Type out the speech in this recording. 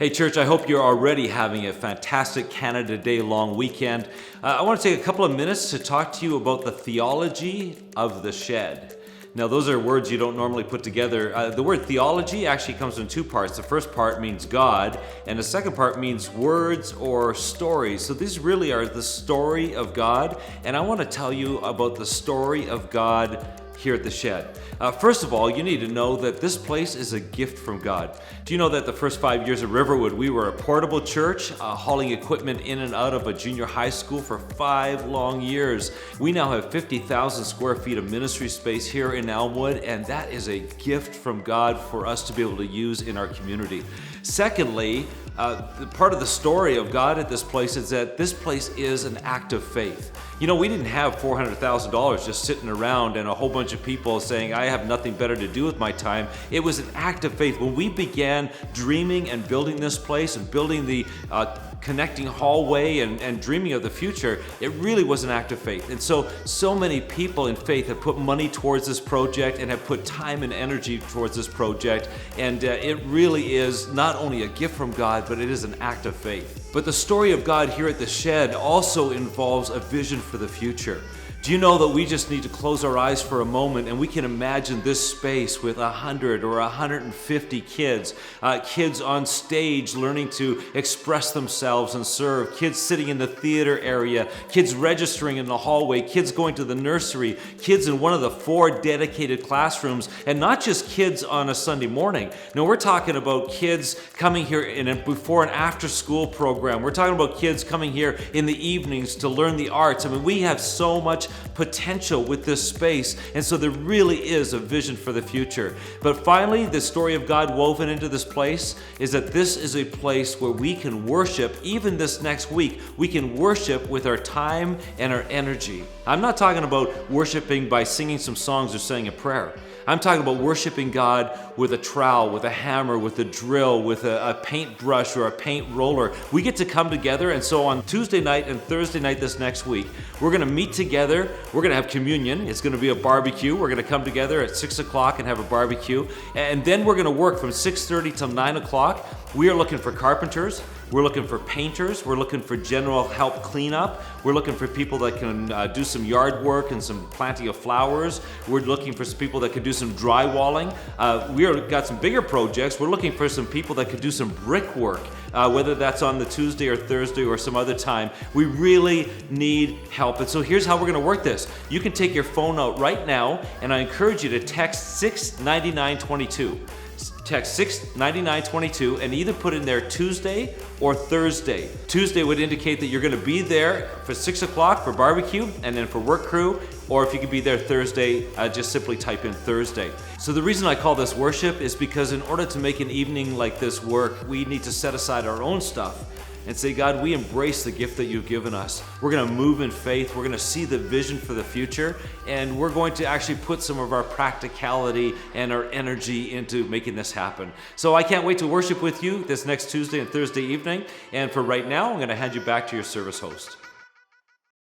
Hey church, I hope you're already having a fantastic Canada Day long weekend. I want to take a couple of minutes to talk to you about the theology of the shed. Now those are words you don't normally put together. The word theology actually comes in two parts. The first part means God, and the second part means words or stories. So these really are the story of God, and I want to tell you about the story of God here at the shed. First of all, you need to know that this place is a gift from God. Do you know that the first 5 years of Riverwood, we were a portable church, hauling equipment in and out of a junior high school for 5 long years. We now have 50,000 square feet of ministry space here in Elmwood, and that is a gift from God for us to be able to use in our community. Secondly, part of the story of God at this place is that this place is an act of faith. You know, we didn't have $400,000 just sitting around and a whole bunch of people saying, I have nothing better to do with my time. It was an act of faith. When we began dreaming and building this place and building the connecting hallway and dreaming of the future, it really was an act of faith. And so many people in faith have put money towards this project and have put time and energy towards this project. And it really is not only a gift from God, but it is an act of faith. But the story of God here at the shed also involves a vision for the future. Do you know that we just need to close our eyes for a moment and we can imagine this space with 100 or 150 kids, kids on stage learning to express themselves and serve, kids sitting in the theater area, kids registering in the hallway, kids going to the nursery, kids in one of the 4 dedicated classrooms, and not just kids on a Sunday morning. No, we're talking about kids coming here in a before and after school program. We're talking about kids coming here in the evenings to learn the arts. I mean, we have so much potential with this space, and so there really is a vision for the future. But finally, the story of God woven into this place is that this is a place where we can worship. Even this next week, we can worship with our time and our energy. I'm not talking about worshiping by singing some songs or saying a prayer. I'm talking about worshiping God with a trowel, with a hammer, with a drill, with a paintbrush or a paint roller. We get to come together, and so on Tuesday night and Thursday night this next week, we're going to meet together. We're going to have communion. It's going to be a barbecue. We're going to come together at 6 o'clock and have a barbecue. And then we're going to work from 6:30 till 9 o'clock. We are looking for carpenters. We're looking for painters. We're looking for general help cleanup. We're looking for people that can do some yard work and some planting of flowers. We're looking for some people that can do some drywalling. We've got some bigger projects. We're looking for some people that could do some brickwork, whether that's on the Tuesday or Thursday or some other time. We really need help. And so here's how we're going to work this. You can take your phone out right now, and I encourage you to text 69922. Text 69922 and either put in there Tuesday or Thursday. Tuesday would indicate that you're going to be there for 6 o'clock for barbecue and then for work crew, or if you could be there Thursday, just simply type in Thursday. So the reason I call this worship is because in order to make an evening like this work, we need to set aside our own stuff and say, God, we embrace the gift that you've given us. We're going to move in faith. We're going to see the vision for the future, and we're going to actually put some of our practicality and our energy into making this happen. So I can't wait to worship with you this next Tuesday and Thursday evening. And for right now, I'm going to hand you back to your service host.